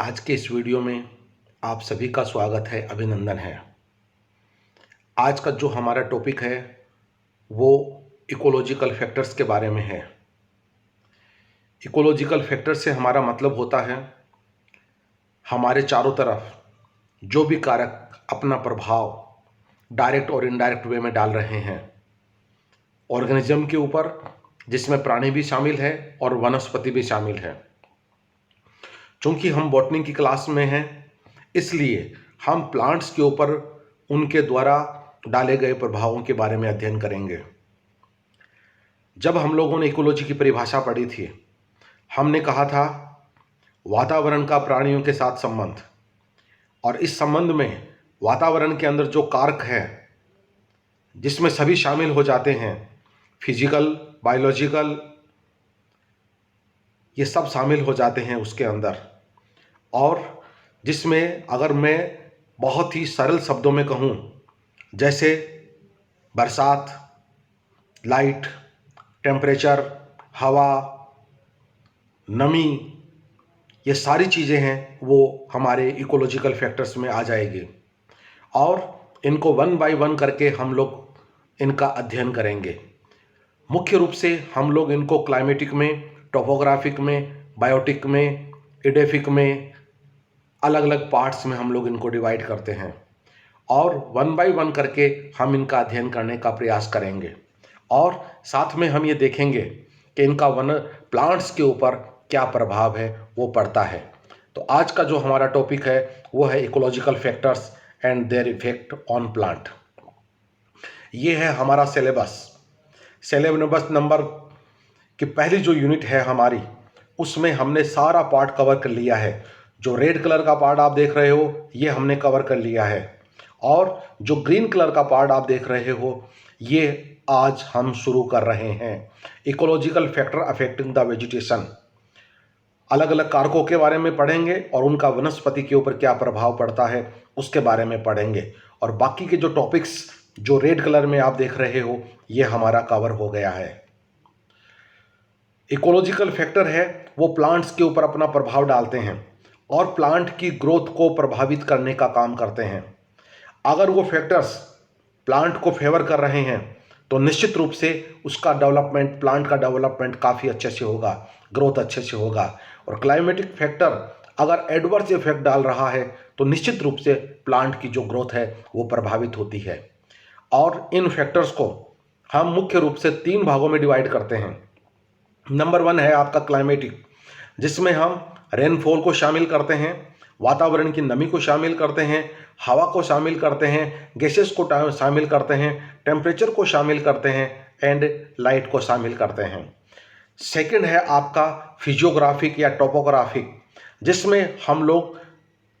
आज के इस वीडियो में आप सभी का स्वागत है, अभिनंदन है। आज का जो हमारा टॉपिक है वो इकोलॉजिकल फैक्टर्स के बारे में है। इकोलॉजिकल फैक्टर से हमारा मतलब होता है हमारे चारों तरफ जो भी कारक अपना प्रभाव डायरेक्ट और इनडायरेक्ट वे में डाल रहे हैं ऑर्गेनिज्म के ऊपर, जिसमें प्राणी भी शामिल है और वनस्पति भी शामिल है। चूँकि हम बॉटनी की क्लास में हैं, इसलिए हम प्लांट्स के ऊपर उनके द्वारा डाले गए प्रभावों के बारे में अध्ययन करेंगे। जब हम लोगों ने इकोलॉजी की परिभाषा पढ़ी थी, हमने कहा था वातावरण का प्राणियों के साथ संबंध, और इस संबंध में वातावरण के अंदर जो कारक है जिसमें सभी शामिल हो जाते हैं, फिजिकल, बायोलॉजिकल, ये सब शामिल हो जाते हैं उसके अंदर। और जिसमें अगर मैं बहुत ही सरल शब्दों में कहूँ, जैसे बरसात, लाइट, टेम्परेचर, हवा, नमी, ये सारी चीज़ें हैं वो हमारे इकोलॉजिकल फैक्टर्स में आ जाएगी। और इनको वन बाय वन करके हम लोग इनका अध्ययन करेंगे। मुख्य रूप से हम लोग इनको क्लाइमेटिक में, टोपोग्राफिक में, बायोटिक में, एडेफिक में, अलग अलग पार्ट्स में हम लोग इनको डिवाइड करते हैं और वन बाय वन करके हम इनका अध्ययन करने का प्रयास करेंगे। और साथ में हम ये देखेंगे कि इनका प्लांट्स के ऊपर क्या प्रभाव है वो पड़ता है। तो आज का जो हमारा टॉपिक है वो है ecological factors and their effect on plant. ये है हमारा सिलेबस नंबर की पहली जो यूनिट है हमारी, उसमें हमने सारा पार्ट कवर कर लिया है। जो रेड कलर का पार्ट आप देख रहे हो ये हमने कवर कर लिया है, और जो ग्रीन कलर का पार्ट आप देख रहे हो ये आज हम शुरू कर रहे हैं। Ecological factor affecting the vegetation, अलग अलग कारकों के बारे में पढ़ेंगे और उनका वनस्पति के ऊपर क्या प्रभाव पड़ता है उसके बारे में पढ़ेंगे। और बाकी के जो टॉपिक्स जो रेड कलर में आप देख रहे हो ये हमारा कवर हो गया है। इकोलॉजिकल फैक्टर है वो प्लांट्स के ऊपर अपना प्रभाव डालते हैं और प्लांट की ग्रोथ को प्रभावित करने का काम करते हैं। अगर वो फैक्टर्स प्लांट को फेवर कर रहे हैं तो निश्चित रूप से उसका डेवलपमेंट, प्लांट का डेवलपमेंट काफ़ी अच्छे से होगा, ग्रोथ अच्छे से होगा। और क्लाइमेटिक फैक्टर अगर एडवर्स इफेक्ट डाल रहा है तो निश्चित रूप से प्लांट की जो ग्रोथ है वो प्रभावित होती है। और इन फैक्टर्स को हम मुख्य रूप से 3 भागों में डिवाइड करते हैं। नंबर 1 है आपका क्लाइमेटिक, जिसमें हम रेनफॉल को शामिल करते हैं, वातावरण की नमी को शामिल करते हैं, हवा को शामिल करते हैं, गैसेस को शामिल करते हैं, टेम्परेचर को शामिल करते हैं एंड लाइट को शामिल करते हैं। सेकंड है आपका फिजियोग्राफिक या टोपोग्राफिक, जिसमें हम लोग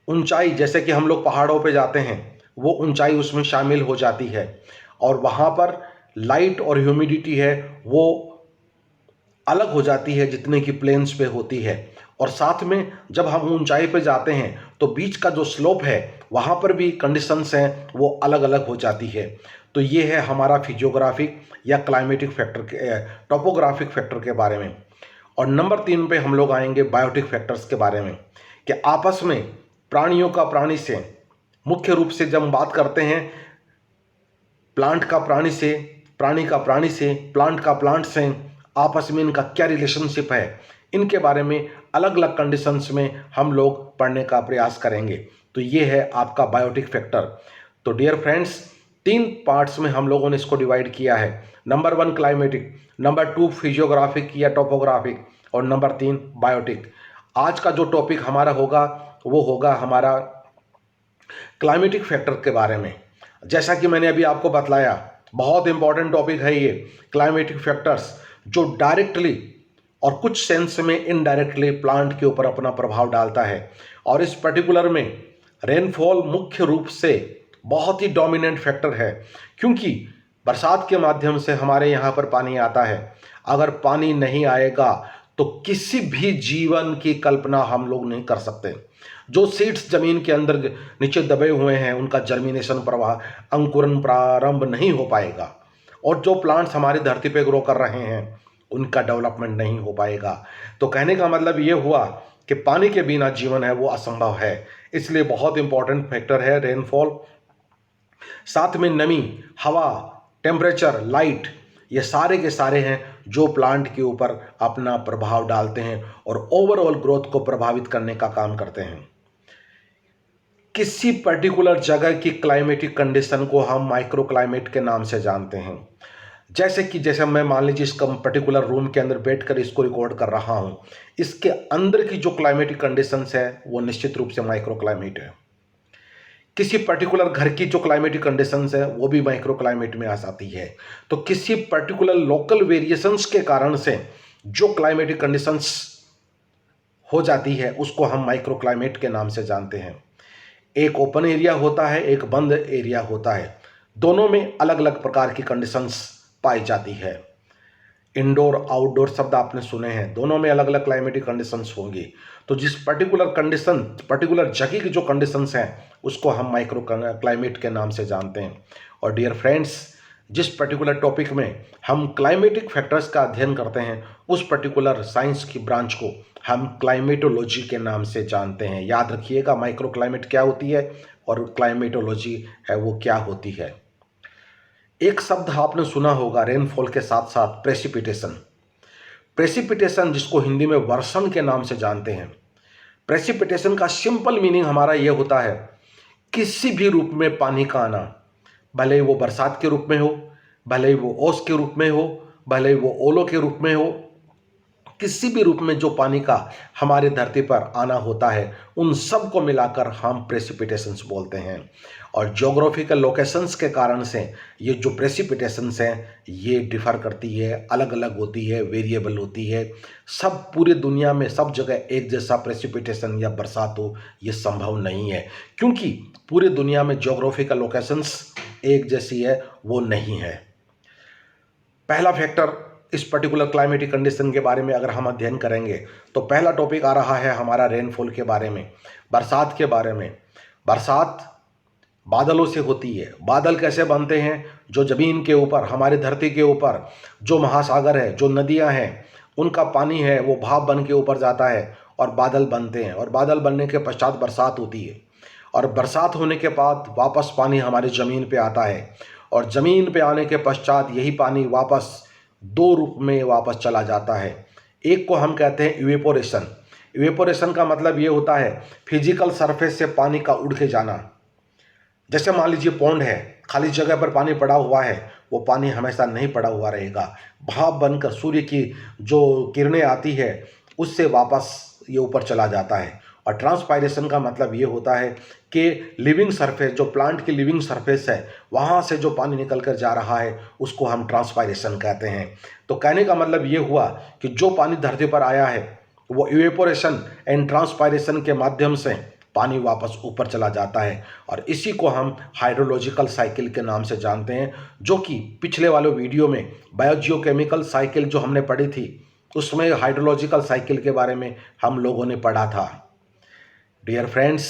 ऊंचाई, जैसे कि हम लोग पहाड़ों पे जाते हैं, वो ऊंचाई उसमें शामिल हो जाती है और वहाँ पर लाइट और ह्यूमिडिटी है वो अलग हो जाती है जितने की प्लेन्स पे होती है। और साथ में जब हम ऊंचाई पे जाते हैं तो बीच का जो स्लोप है वहाँ पर भी कंडीशंस हैं वो अलग अलग हो जाती है। तो ये है हमारा फिजियोग्राफिक या क्लाइमेटिक फैक्टर के, टोपोग्राफिक फैक्टर के बारे में। और नंबर 3 पे हम लोग आएंगे बायोटिक फैक्टर्स के बारे में, कि आपस में प्राणियों का प्राणी से, मुख्य रूप से जब हम बात करते हैं प्लांट का प्राणी से, प्राणी का प्राणी से, प्लांट का प्लांट से, आपस में इनका क्या रिलेशनशिप है, इनके बारे में अलग अलग कंडीशंस में हम लोग पढ़ने का प्रयास करेंगे। तो ये है आपका बायोटिक फैक्टर। तो डियर फ्रेंड्स, 3 पार्ट्स में हम लोगों ने इसको डिवाइड किया है। नंबर 1 क्लाइमेटिक, नंबर 2 फिजियोग्राफिक या टोपोग्राफिक, और नंबर 3 बायोटिक। आज का जो टॉपिक हमारा होगा वो होगा हमारा क्लाइमेटिक फैक्टर के बारे में। जैसा कि मैंने अभी आपको बतलाया, बहुत इंपॉर्टेंट टॉपिक है ये क्लाइमेटिक फैक्टर्स, जो डायरेक्टली और कुछ सेंस में इनडायरेक्टली प्लांट के ऊपर अपना प्रभाव डालता है। और इस पर्टिकुलर में रेनफॉल मुख्य रूप से बहुत ही डोमिनेंट फैक्टर है, क्योंकि बरसात के माध्यम से हमारे यहाँ पर पानी आता है। अगर पानी नहीं आएगा तो किसी भी जीवन की कल्पना हम लोग नहीं कर सकते। जो सीड्स जमीन के अंदर नीचे दबे हुए हैं उनका जर्मिनेशन, प्रवाह, अंकुरण प्रारंभ नहीं हो पाएगा। और जो प्लांट्स हमारी धरती पे ग्रो कर रहे हैं उनका डेवलपमेंट नहीं हो पाएगा। तो कहने का मतलब ये हुआ कि पानी के बिना जीवन है वो असंभव है। इसलिए बहुत इंपॉर्टेंट फैक्टर है रेनफॉल। साथ में नमी, हवा, टेम्परेचर, लाइट, ये सारे के सारे हैं जो प्लांट के ऊपर अपना प्रभाव डालते हैं और ओवरऑल ग्रोथ को प्रभावित करने का काम करते हैं। किसी पर्टिकुलर जगह की क्लाइमेटिक कंडीशन को हम माइक्रो क्लाइमेट के नाम से जानते हैं। जैसे मैं मान लीजिए इस पर्टिकुलर रूम के अंदर बैठकर इसको रिकॉर्ड कर रहा हूं, इसके अंदर की जो क्लाइमेटिक कंडीशंस है वो निश्चित रूप से माइक्रो क्लाइमेट है। किसी पर्टिकुलर घर की जो क्लाइमेटिक कंडीशंस है वो भी माइक्रो क्लाइमेट में आ जाती है। तो किसी पर्टिकुलर लोकल वेरिएशंस के कारण से जो क्लाइमेटिक कंडीशंस हो जाती है उसको हम माइक्रो क्लाइमेट के नाम से जानते हैं। एक ओपन एरिया होता है, एक बंद एरिया होता है, दोनों में अलग अलग प्रकार की कंडीशंस पाई जाती है। इंडोर आउटडोर शब्द आपने सुने हैं, दोनों में अलग अलग क्लाइमेटिक कंडीशंस होंगी। तो जिस पर्टिकुलर जगह की जो कंडीशंस हैं उसको हम माइक्रो क्लाइमेट के नाम से जानते हैं। और डियर फ्रेंड्स, जिस पर्टिकुलर टॉपिक में हम क्लाइमेटिक फैक्टर्स का अध्ययन करते हैं उस पर्टिकुलर साइंस की ब्रांच को हम क्लाइमेटोलॉजी के नाम से जानते हैं। याद रखिएगा माइक्रो क्लाइमेट क्या होती है और क्लाइमेटोलॉजी है वो क्या होती है। एक शब्द आपने सुना होगा रेनफॉल के साथ साथ प्रेसिपिटेशन। प्रेसिपिटेशन जिसको हिंदी में वर्षण के नाम से जानते हैं। प्रेसिपिटेशन का सिंपल मीनिंग हमारा ये होता है किसी भी रूप में पानी का आना, भले ही वो बरसात के रूप में हो, भले ही वो ओस के रूप में हो, भले ही वो ओलो के रूप में हो, किसी भी रूप में जो पानी का हमारे धरती पर आना होता है उन सब को मिलाकर हम प्रेसिपिटेशंस बोलते हैं। और ज्योग्राफिकल लोकेशंस के कारण से ये जो प्रेसिपिटेशंस हैं ये डिफ़र करती है, अलग अलग होती है, वेरिएबल होती है। सब पूरी दुनिया में सब जगह एक जैसा प्रेसिपिटेशन या बरसात हो ये संभव नहीं है, क्योंकि पूरी दुनिया में ज्योग्राफिकल लोकेशंस एक जैसी है वो नहीं है। पहला फैक्टर इस पर्टिकुलर क्लाइमेटिक कंडीशन के बारे में अगर हम अध्ययन करेंगे तो पहला टॉपिक आ रहा है हमारा रेनफॉल के बारे में, बरसात के बारे में। बरसात बादलों से होती है। बादल कैसे बनते हैं? जो ज़मीन के ऊपर, हमारी धरती के ऊपर जो महासागर है, जो नदियां हैं, उनका पानी है वो भाप बन के ऊपर जाता है और बादल बनते हैं। और बादल बनने के पश्चात बरसात होती है और बरसात होने के बाद वापस पानी हमारी ज़मीन पे आता है और ज़मीन पे आने के पश्चात यही पानी वापस दो रूप में वापस चला जाता है। एक को हम कहते हैं इवेपोरेशन। इवेपोरेशन का मतलब ये होता है फिजिकल सरफेस से पानी का उड़ के जाना। जैसे मान लीजिए पॉन्ड है, खाली जगह पर पानी पड़ा हुआ है, वो पानी हमेशा नहीं पड़ा हुआ रहेगा, भाप बनकर सूर्य की जो किरणें आती है उससे वापस ये ऊपर चला जाता है। और ट्रांसपायरेशन का मतलब ये होता है कि लिविंग सरफेस, जो प्लांट की लिविंग सरफेस है, वहाँ से जो पानी निकल कर जा रहा है उसको हम ट्रांसपायरेशन कहते हैं। तो कहने का मतलब ये हुआ कि जो पानी धरती पर आया है वो इवेपोरेशन एंड ट्रांसपायरेशन के माध्यम से पानी वापस ऊपर चला जाता है। और इसी को हम हाइड्रोलॉजिकल साइकिल के नाम से जानते हैं, जो कि पिछले वाले वीडियो में बायोजियोकेमिकल साइकिल जो हमने पढ़ी थी उसमें हाइड्रोलॉजिकल साइकिल के बारे में हम लोगों ने पढ़ा था। डियर फ्रेंड्स,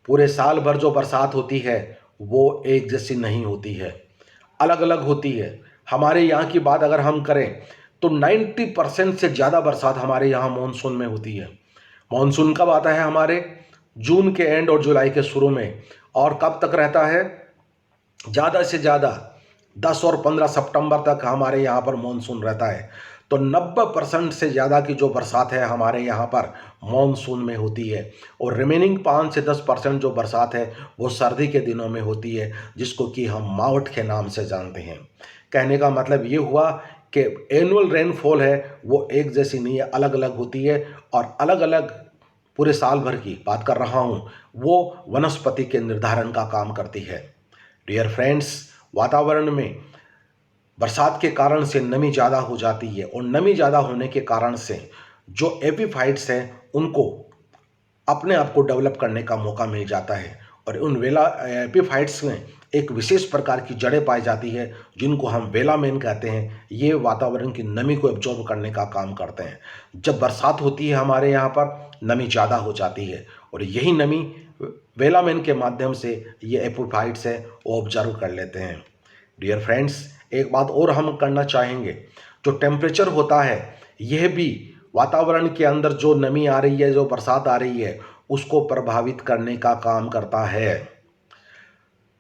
पूरे साल भर जो बरसात होती है वो एक जैसी नहीं होती है, अलग अलग होती है। हमारे यहाँ की बात अगर हम करें तो 90% से ज़्यादा बरसात हमारे यहाँ मानसून में होती है। मानसून कब आता है? हमारे जून के एंड और जुलाई के शुरू में। और कब तक रहता है? ज़्यादा से ज़्यादा 10 और 15 सितंबर तक हमारे यहाँ पर मानसून रहता है। तो 90% से ज़्यादा की जो बरसात है हमारे यहाँ पर मानसून में होती है। और रिमेनिंग 5 से 10% जो बरसात है वो सर्दी के दिनों में होती है, जिसको कि हम मावठ के नाम से जानते हैं। कहने का मतलब ये हुआ कि एनुअल रेनफॉल है वो एक जैसी नहीं है, अलग अलग होती है। और अलग अलग पूरे साल भर की बात कर रहा हूँ, वो वनस्पति के निर्धारण का काम करती है। डियर फ्रेंड्स, वातावरण में बरसात के कारण से नमी ज़्यादा हो जाती है और नमी ज़्यादा होने के कारण से जो एपीफाइट्स हैं उनको अपने आप को डेवलप करने का मौका मिल जाता है। और उन एपीफाइट्स में एक विशेष प्रकार की जड़ें पाई जाती है जिनको हम वेलामेन कहते हैं। ये वातावरण की नमी को एब्जॉर्ब करने का काम करते हैं। जब बरसात होती है हमारे यहाँ पर नमी ज़्यादा हो जाती है और यही नमी वेलामेन के माध्यम से ये एपीफाइट्स है वो ऑब्जर्व कर लेते हैं। डियर फ्रेंड्स, एक बात और हम करना चाहेंगे, जो टेम्परेचर होता है यह भी वातावरण के अंदर जो नमी आ रही है, जो बरसात आ रही है, उसको प्रभावित करने का काम करता है।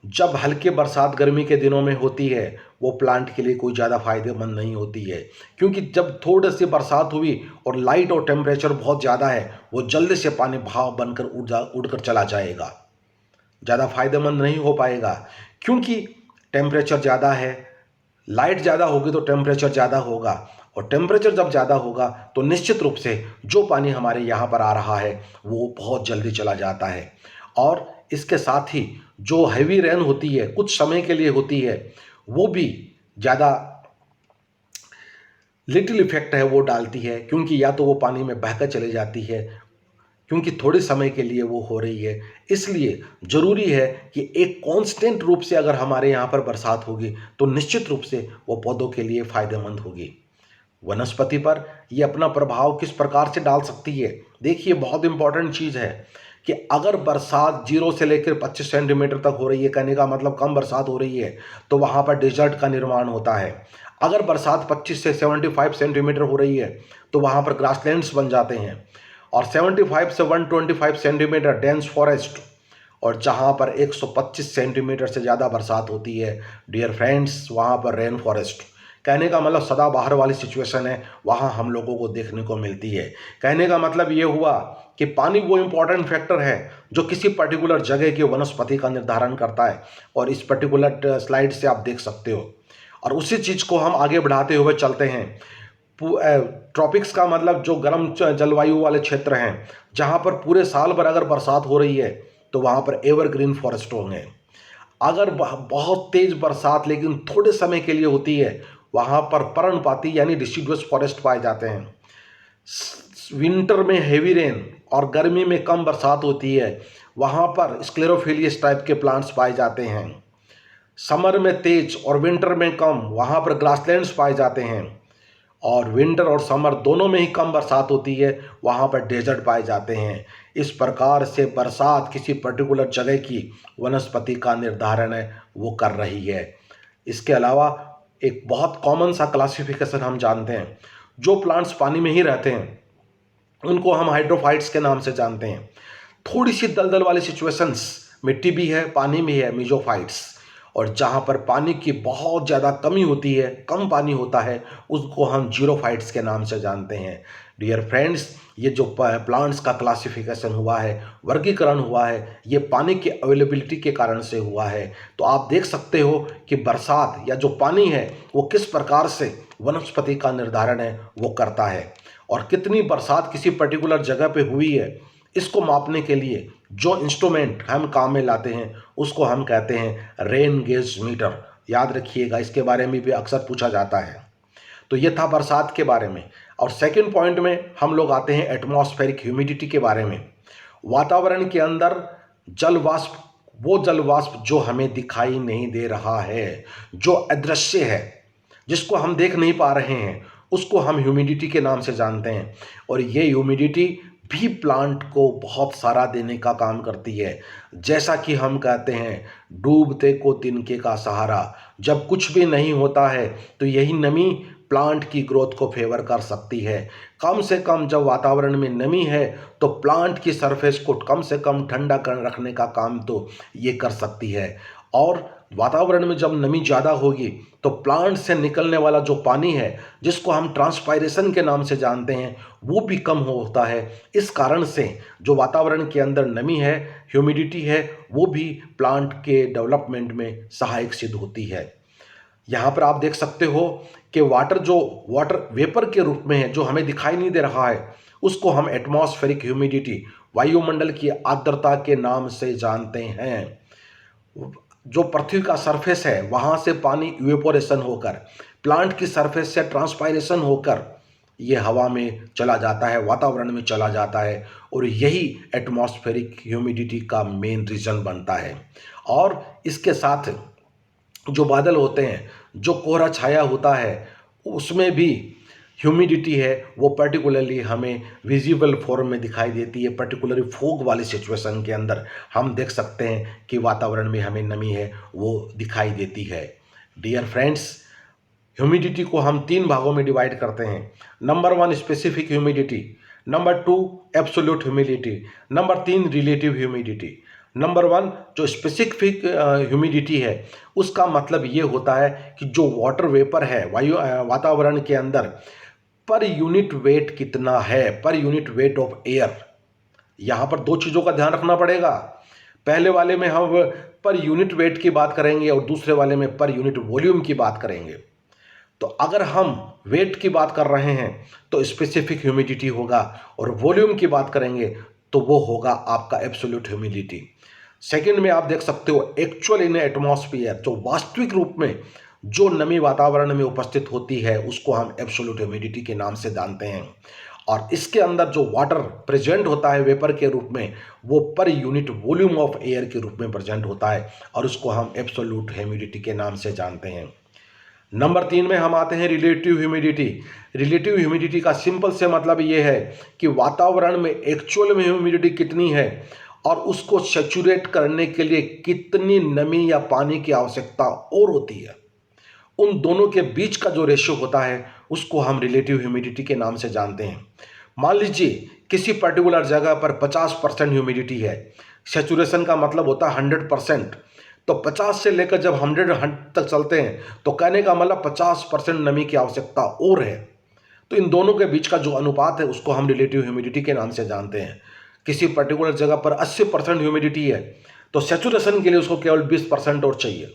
जब हल्की बरसात गर्मी के दिनों में होती है वो प्लांट के लिए कोई ज़्यादा फायदेमंद नहीं होती है, क्योंकि जब थोड़ी सी बरसात हुई और लाइट और टेम्परेचर बहुत ज़्यादा है, वो जल्दी से पानी भाप बनकर उड़कर चला जाएगा, ज़्यादा फायदेमंद नहीं हो पाएगा। क्योंकि टेम्परेचर ज़्यादा है, लाइट ज़्यादा होगी तो टेम्परेचर ज़्यादा होगा, और टेम्परेचर जब ज़्यादा होगा तो निश्चित रूप से जो पानी हमारे यहाँ पर आ रहा है वो बहुत जल्दी चला जाता है। और इसके साथ ही जो हैवी रेन होती है, कुछ समय के लिए होती है, वो भी ज़्यादा लिटिल इफेक्ट है वो डालती है, क्योंकि या तो वो पानी में बहकर चली जाती है, क्योंकि थोड़े समय के लिए वो हो रही है। इसलिए ज़रूरी है कि एक कांस्टेंट रूप से अगर हमारे यहाँ पर बरसात होगी तो निश्चित रूप से वो पौधों के लिए फ़ायदेमंद होगी। वनस्पति पर ये अपना प्रभाव किस प्रकार से डाल सकती है? देखिए, बहुत इंपॉर्टेंट चीज़ है कि अगर बरसात 0 से लेकर 25 सेंटीमीटर तक हो रही है, कहने का मतलब कम बरसात हो रही है, तो वहाँ पर डेजर्ट का निर्माण होता है। अगर बरसात 25 से 75 सेंटीमीटर हो रही है तो वहाँ पर ग्रासलैंड्स बन जाते हैं, और 75 से 125 सेंटीमीटर डेंस फॉरेस्ट, और जहाँ पर 125 सेंटीमीटर से ज़्यादा बरसात होती है डियर फ्रेंड्स, वहाँ पर रेन फॉरेस्ट, कहने का मतलब सदाबहार वाली सिचुएशन है, वहाँ हम लोगों को देखने को मिलती है। कहने का मतलब ये हुआ कि पानी वो इम्पॉर्टेंट फैक्टर है जो किसी पर्टिकुलर जगह की वनस्पति का निर्धारण करता है, और इस पर्टिकुलर स्लाइड से आप देख सकते हो। और उसी चीज़ को हम आगे बढ़ाते हुए चलते हैं। ट्रॉपिक्स का मतलब जो गर्म जलवायु वाले क्षेत्र हैं, जहाँ पर पूरे साल भर अगर बरसात हो रही है तो वहाँ पर एवरग्रीन फॉरेस्ट होंगे। अगर बहुत तेज़ बरसात लेकिन थोड़े समय के लिए होती है, वहाँ पर पर्णपाती यानी डिसिडुअस फॉरेस्ट पाए जाते हैं। विंटर में हेवी रेन और गर्मी में कम बरसात होती है, वहाँ पर स्क्लेरोफिलियस टाइप के प्लांट्स पाए जाते हैं। समर में तेज और विंटर में कम, वहाँ पर ग्रासलैंड्स पाए जाते हैं। और विंटर और समर दोनों में ही कम बरसात होती है, वहाँ पर डेजर्ट पाए जाते हैं। इस प्रकार से बरसात किसी पर्टिकुलर जगह की वनस्पति का निर्धारण है वो कर रही है। इसके अलावा एक बहुत कॉमन सा क्लासिफिकेशन हम जानते हैं, जो प्लांट्स पानी में ही रहते हैं उनको हम हाइड्रोफाइट्स के नाम से जानते हैं। थोड़ी सी दलदल वाली सिचुएशंस, मिट्टी भी है पानी भी है, मीजोफाइट्स। और जहाँ पर पानी की बहुत ज़्यादा कमी होती है, कम पानी होता है, उसको हम जीरोफाइट्स के नाम से जानते हैं। डियर फ्रेंड्स, ये जो प्लांट्स का क्लासिफिकेशन हुआ है, वर्गीकरण हुआ है, ये पानी की अवेलेबिलिटी के कारण से हुआ है। तो आप देख सकते हो कि बरसात या जो पानी है वो किस प्रकार से वनस्पति का निर्धारण है वो करता है, और कितनी बरसात किसी पर्टिकुलर जगह पे हुई है, इसको मापने के लिए जो इंस्ट्रूमेंट हम काम में लाते हैं उसको हम कहते हैं रेन गेज मीटर। याद रखिएगा, इसके बारे में भी अक्सर पूछा जाता है। तो ये था बरसात के बारे में। और सेकंड पॉइंट में हम लोग आते हैं एटमॉस्फेरिक ह्यूमिडिटी के बारे में। वातावरण के अंदर जल वाष्प, वो जल वाष्प जो हमें दिखाई नहीं दे रहा है, जो अदृश्य है, जिसको हम देख नहीं पा रहे हैं, उसको हम ह्यूमिडिटी के नाम से जानते हैं। और ये ह्यूमिडिटी भी प्लांट को बहुत सारा देने का काम करती है। जैसा कि हम कहते हैं, डूबते को तिनके का सहारा। जब कुछ भी नहीं होता है तो यही नमी प्लांट की ग्रोथ को फेवर कर सकती है। कम से कम जब वातावरण में नमी है तो प्लांट की सरफेस को कम से कम ठंडा कर रखने का काम तो ये कर सकती है। और वातावरण में जब नमी ज़्यादा होगी तो प्लांट से निकलने वाला जो पानी है, जिसको हम ट्रांसपायरेशन के नाम से जानते हैं, वो भी कम होता है। इस कारण से जो वातावरण के अंदर नमी है, ह्यूमिडिटी है, वो भी प्लांट के डेवलपमेंट में सहायक सिद्ध होती है। यहाँ पर आप देख सकते हो कि वाटर वेपर के रूप में है, जो हमें दिखाई नहीं दे रहा है, उसको हम एटमॉस्फेरिक ह्यूमिडिटी, वायुमंडल की आर्द्रता के नाम से जानते हैं। जो पृथ्वी का सरफेस है वहाँ से पानी इवेपोरेशन होकर प्लांट की सरफेस से ट्रांसपायरेशन होकर ये हवा में चला जाता है, वातावरण में चला जाता है, और यही एटमॉस्फेरिक ह्यूमिडिटी का मेन रीज़न बनता है। और इसके साथ जो बादल होते हैं, जो कोहरा छाया होता है, उसमें भी ह्यूमिडिटी है वो पर्टिकुलरली हमें विजिबल फॉर्म में दिखाई देती है। पर्टिकुलरली फोग वाली सिचुएशन के अंदर हम देख सकते हैं कि वातावरण में हमें नमी है वो दिखाई देती है। डियर फ्रेंड्स, ह्यूमिडिटी को हम 3 भागों में डिवाइड करते हैं। Number 1 specific humidity, number 2 absolute humidity, number 3 relative humidity. Number 1 जो स्पेसिफिक ह्यूमिडिटी है उसका मतलब ये होता है कि जो वाटर वेपर है वातावरण के अंदर पर यूनिट वेट कितना है, per unit weight of air. यहाँ पर 2 चीज़ों का ध्यान रखना पड़ेगा। पहले वाले में हम पर यूनिट वेट की बात करेंगे और दूसरे वाले में पर यूनिट वॉल्यूम की बात करेंगे। तो अगर हम वेट की बात कर रहे हैं तो स्पेसिफिक ह्यूमिडिटी होगा, और वॉल्यूम की बात करेंगे तो वो होगा आपका एब्सोल्यूट ह्यूमिडिटी। सेकंड में आप देख सकते हो एक्चुअल इन एटमॉस्फेयर, जो वास्तविक रूप में जो नमी वातावरण में उपस्थित होती है उसको हम एब्सोल्यूट ह्यूमिडिटी के नाम से जानते हैं। और इसके अंदर जो वाटर प्रेजेंट होता है वेपर के रूप में वो per unit volume of air के रूप में प्रेजेंट होता है, और उसको हम एब्सोल्यूट ह्यूमिडिटी के नाम से जानते हैं। नंबर 3 में हम आते हैं रिलेटिव ह्यूमिडिटी। रिलेटिव ह्यूमिडिटी का सिंपल से मतलब ये है कि वातावरण में एक्चुअल में ह्यूमिडिटी कितनी है और उसको सैचुरेट करने के लिए कितनी नमी या पानी की आवश्यकता और होती है। उन दोनों के बीच का जो रेशियो होता है उसको हम रिलेटिव ह्यूमिडिटी के नाम से जानते हैं। मान लीजिए किसी पर्टिकुलर जगह पर 50% ह्यूमिडिटी है, सैचुरेशन का मतलब होता है 100%। तो 50 से लेकर जब 100 तक चलते हैं तो कहने का मतलब 50% नमी की आवश्यकता और है। तो इन दोनों के बीच का जो अनुपात है उसको हम रिलेटिव ह्यूमिडिटी के नाम से जानते हैं। किसी पर्टिकुलर जगह पर 80% ह्यूमिडिटी है तो सैचुरेशन के लिए उसको केवल 20% और चाहिए।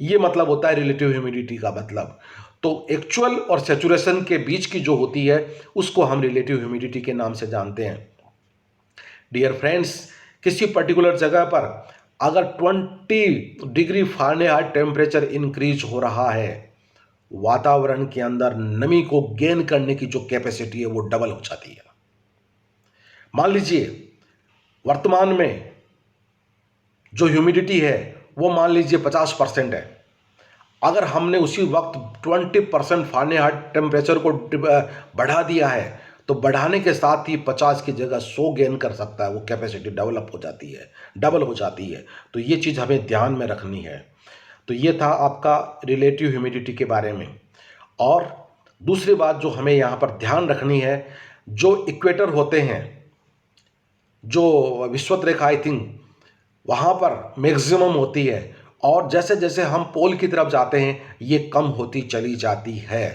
ये मतलब होता है रिलेटिव ह्यूमिडिटी का मतलब। तो एक्चुअल और सैचुरेशन के बीच की जो होती है उसको हम रिलेटिव ह्यूमिडिटी के नाम से जानते हैं। डियर फ्रेंड्स, किसी पर्टिकुलर जगह पर अगर 20 डिग्री फ़ारेनहाइट टेम्परेचर इंक्रीज हो रहा है, वातावरण के अंदर नमी को गेन करने की जो कैपेसिटी है वो डबल हो जाती है। मान लीजिए वर्तमान में जो ह्यूमिडिटी है वो मान लीजिए 50% है। अगर हमने उसी वक्त 20% फ़ारेनहाइट टेम्परेचर को बढ़ा दिया है तो बढ़ाने के साथ ही 50 की जगह 100 गेन कर सकता है, वो कैपेसिटी डेवलप हो जाती है, डबल हो जाती है। तो ये चीज़ हमें ध्यान में रखनी है। तो ये था आपका रिलेटिव ह्यूमिडिटी के बारे में। और दूसरी बात जो हमें यहाँ पर ध्यान रखनी है, जो इक्वेटर होते हैं, जो विषुवत रेखा आई थिंक वहाँ पर मैक्सिमम होती है, और जैसे जैसे हम पोल की तरफ जाते हैं ये कम होती चली जाती है।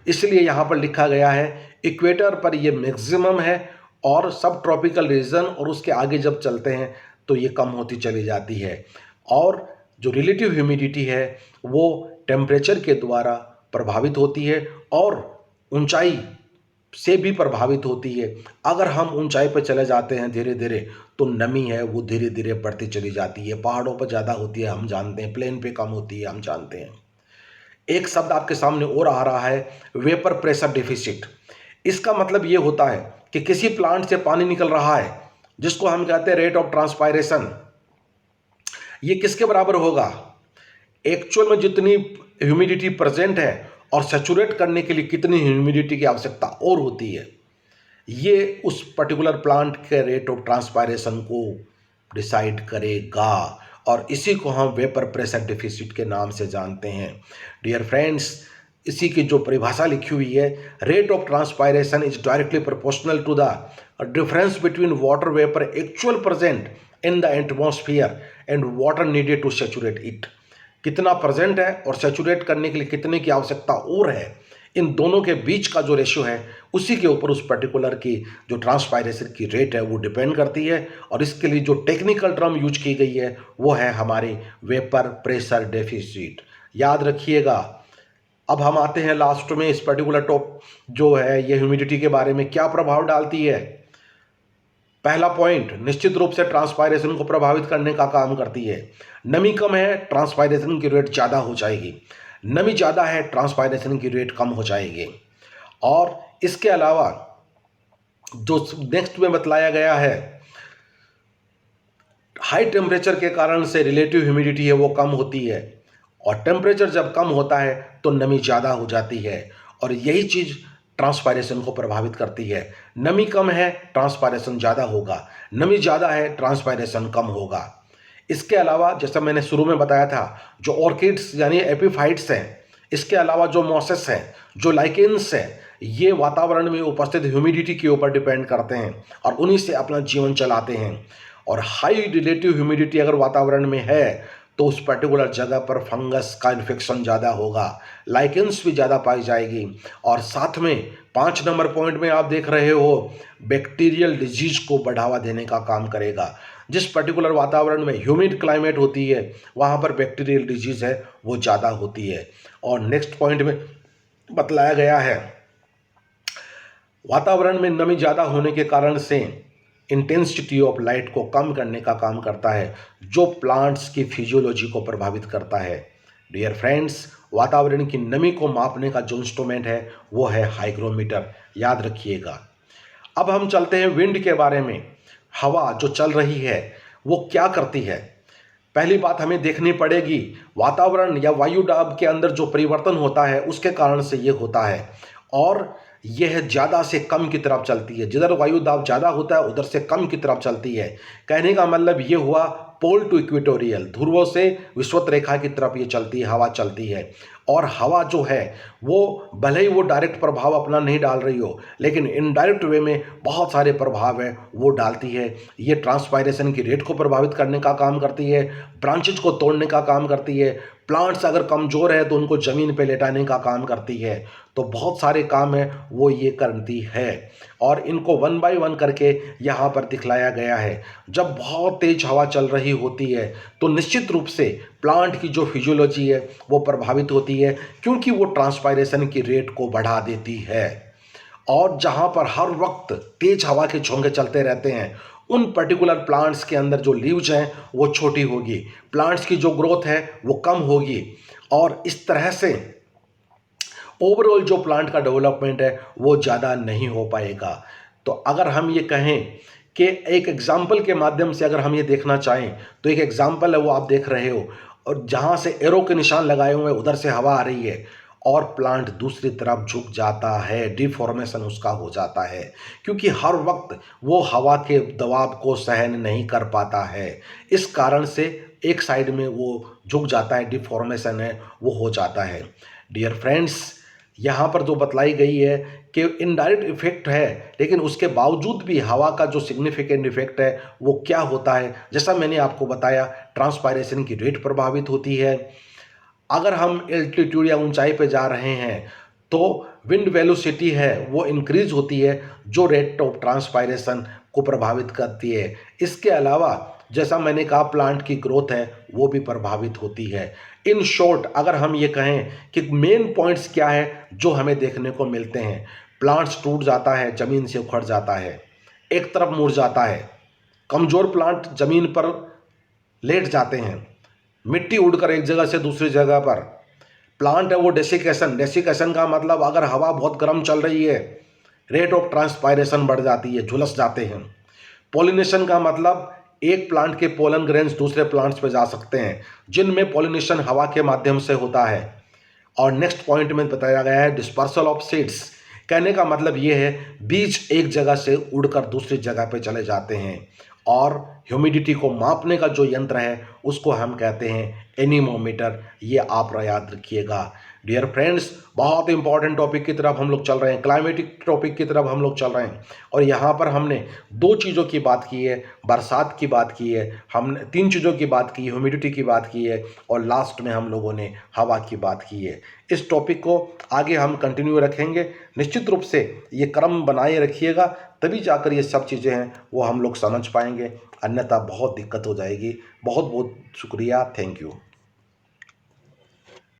इसलिए यहाँ पर लिखा गया है इक्वेटर पर ये मैक्सिमम है और सब ट्रॉपिकल रीजन और उसके आगे जब चलते हैं तो ये कम होती चली जाती है। और जो रिलेटिव ह्यूमिडिटी है वो टेम्परेचर के द्वारा प्रभावित होती है और ऊंचाई से भी प्रभावित होती है। अगर हम ऊंचाई पर चले जाते हैं धीरे धीरे तो नमी है वो धीरे धीरे बढ़ती चली जाती है। पहाड़ों पर ज़्यादा होती है हम जानते हैं, प्लेन पे कम होती है हम जानते हैं। एक शब्द आपके सामने और आ रहा है, वेपर प्रेशर डेफिसिट। इसका मतलब ये होता है कि किसी प्लांट से पानी निकल रहा है जिसको हम कहते हैं रेट ऑफ ट्रांसपायरेशन। ये किसके बराबर होगा? एक्चुअल में जितनी ह्यूमिडिटी प्रेजेंट है और सैचुरेट करने के लिए कितनी ह्यूमिडिटी की आवश्यकता और होती है, ये उस पर्टिकुलर प्लांट के रेट ऑफ ट्रांसपायरेशन को डिसाइड करेगा। और इसी को हम वेपर प्रेशर डेफिसिट के नाम से जानते हैं। डियर फ्रेंड्स, इसी की जो परिभाषा लिखी हुई है, rate of transpiration is directly proportional to the difference between water vapour actual present in the atmosphere and water needed to saturate it. कितना प्रेजेंट है और सैचुरेट करने के लिए कितने की आवश्यकता और है, इन दोनों के बीच का जो रेशियो है उसी के ऊपर उस पर्टिकुलर की जो ट्रांसपायरेशन की रेट है वो डिपेंड करती है। और इसके लिए जो टेक्निकल टर्म यूज की गई है वो है हमारी वेपर प्रेशर डेफिसिट। याद रखिएगा। अब हम आते हैं लास्ट में, इस पर्टिकुलर टॉप जो है ये ह्यूमिडिटी के बारे में क्या प्रभाव डालती है। पहला पॉइंट, निश्चित रूप से ट्रांसपायरेशन को प्रभावित करने का काम करती है। नमी कम है, ट्रांसपायरेशन की रेट ज़्यादा हो जाएगी। नमी ज़्यादा है, ट्रांसपायरेशन की रेट कम हो जाएगी। और इसके अलावा जो नेक्स्ट में बतलाया गया है, हाई टेम्परेचर के कारण से रिलेटिव ह्यूमिडिटी है वो कम होती है, और टेम्परेचर जब कम होता है तो नमी ज़्यादा हो जाती है, और यही चीज़ ट्रांसपायरेशन को प्रभावित करती है। नमी कम है, ट्रांसपायरेशन ज़्यादा होगा। नमी ज़्यादा है, ट्रांसपायरेशन कम होगा। इसके अलावा जैसा मैंने शुरू में बताया था, जो ऑर्किड्स यानी एपीफाइट्स हैं, इसके अलावा जो मॉसेस हैं, जो लाइकेन्स हैं, ये वातावरण में उपस्थित ह्यूमिडिटी के ऊपर डिपेंड करते हैं और उन्हीं से अपना जीवन चलाते हैं। और हाई रिलेटिव ह्यूमिडिटी अगर वातावरण में है तो उस पर्टिकुलर जगह पर फंगस का इन्फेक्शन ज़्यादा होगा, लाइकेंस भी ज़्यादा पाई जाएगी। और साथ में 5 नंबर पॉइंट में आप देख रहे हो बैक्टीरियल डिजीज को बढ़ावा देने का काम करेगा। जिस पर्टिकुलर वातावरण में ह्यूमिड क्लाइमेट होती है वहाँ पर बैक्टीरियल डिजीज है वो ज़्यादा होती है। और नेक्स्ट पॉइंट में बतलाया गया है वातावरण में नमी ज़्यादा होने के कारण से इंटेंसिटी ऑफ लाइट को कम करने का काम करता है, जो प्लांट्स की फिजियोलॉजी को प्रभावित करता है। डियर फ्रेंड्स, वातावरण की नमी को मापने का जो इंस्ट्रूमेंट है वो है हाइग्रोमीटर, याद रखिएगा। अब हम चलते हैं विंड के बारे में। हवा जो चल रही है वो क्या करती है? पहली बात हमें देखनी पड़ेगी, वातावरण या वायुदाब के अंदर जो परिवर्तन होता है उसके कारण से ये होता है और यह ज़्यादा से कम की तरफ चलती है। जिधर वायु दाब ज़्यादा होता है उधर से कम की तरफ चलती है। कहने का मतलब ये हुआ पोल टू इक्वेटोरियल, ध्रुवों से विषुवत रेखा की तरफ ये चलती है, हवा चलती है। और हवा जो है वो भले ही वो डायरेक्ट प्रभाव अपना नहीं डाल रही हो, लेकिन इनडायरेक्ट वे में बहुत सारे प्रभाव है वो डालती है। ये ट्रांसपायरेशन की रेट को प्रभावित करने का काम करती है, ब्रांचेज को तोड़ने का काम करती है, प्लांट्स अगर कमज़ोर है तो उनको ज़मीन पे लेटाने का काम करती है। तो बहुत सारे काम है वो ये करती है और इनको 1 बाय 1 करके यहाँ पर दिखलाया गया है। जब बहुत तेज हवा चल रही होती है तो निश्चित रूप से प्लांट की जो फिजियोलॉजी है वो प्रभावित होती है, क्योंकि वो ट्रांसपायरेशन की रेट को बढ़ा देती है। और जहाँ पर हर वक्त तेज हवा के झोंके चलते रहते हैं उन पर्टिकुलर प्लांट्स के अंदर जो लीव्स हैं वो छोटी होगी, प्लांट्स की जो ग्रोथ है वो कम होगी और इस तरह से ओवरऑल जो प्लांट का डेवलपमेंट है वो ज़्यादा नहीं हो पाएगा। तो अगर हम ये कहें कि एक एग्जाम्पल के माध्यम से अगर हम ये देखना चाहें तो एक एग्जाम्पल है वो आप देख रहे हो और जहाँ से एरो के निशान लगाए हुए हैं उधर से हवा आ रही है और प्लांट दूसरी तरफ झुक जाता है, डिफॉर्मेशन उसका हो जाता है, क्योंकि हर वक्त वो हवा के दबाव को सहन नहीं कर पाता है। इस कारण से एक साइड में वो झुक जाता है, डिफॉर्मेशन है वो हो जाता है। डियर फ्रेंड्स, यहाँ पर जो बतलाई गई है कि इनडायरेक्ट इफेक्ट है, लेकिन उसके बावजूद भी हवा का जो सिग्निफिकेंट इफेक्ट है वो क्या होता है, जैसा मैंने आपको बताया ट्रांसपायरेशन की रेट प्रभावित होती है। अगर हम एल्टीट्यूड या ऊंचाई पे जा रहे हैं तो विंड वेलोसिटी है वो इंक्रीज होती है, जो रेट ऑफ ट्रांसपायरेशन को प्रभावित करती है। इसके अलावा जैसा मैंने कहा प्लांट की ग्रोथ है वो भी प्रभावित होती है। इन शॉर्ट अगर हम ये कहें कि मेन पॉइंट्स क्या है जो हमें देखने को मिलते हैं, प्लांट्स टूट जाता है, ज़मीन से उखड़ जाता है, एक तरफ मुड़ जाता है, कमज़ोर प्लांट ज़मीन पर लेट जाते हैं, मिट्टी उड़कर एक जगह से दूसरी जगह पर, प्लांट है वो डेसिकेशन, डेसिकेशन का मतलब अगर हवा बहुत गर्म चल रही है रेट ऑफ ट्रांसपायरेशन बढ़ जाती है, झुलस जाते हैं। पॉलिनेशन का मतलब एक प्लांट के पोलन ग्रेन्स दूसरे प्लांट्स पे जा सकते हैं, जिनमें पॉलिनेशन हवा के माध्यम से होता है। और नेक्स्ट पॉइंट में बताया गया है डिस्पर्सल ऑफ सीड्स। कहने का मतलब ये है बीज एक जगह से उड़कर दूसरी जगह पे चले जाते हैं। और ह्यूमिडिटी को मापने का जो यंत्र है उसको हम कहते हैं एनीमोमीटर, ये आप याद रखिएगा। डियर फ्रेंड्स, बहुत इंपॉर्टेंट टॉपिक की तरफ हम लोग चल रहे हैं, क्लाइमेटिक टॉपिक की तरफ हम लोग चल रहे हैं और यहाँ पर हमने 2 चीज़ों की बात की है, बरसात की बात की है, हमने 3 चीज़ों की बात की, ह्यूमिडिटी की बात की है और लास्ट में हम लोगों ने हवा की बात की है। इस टॉपिक को आगे हम कंटिन्यू रखेंगे। निश्चित रूप से ये क्रम बनाए रखिएगा, तभी जाकर ये सब चीज़ें हैं वो हम लोग समझ पाएंगे, अन्यथा बहुत दिक्कत हो जाएगी। बहुत बहुत शुक्रिया, थैंक यू।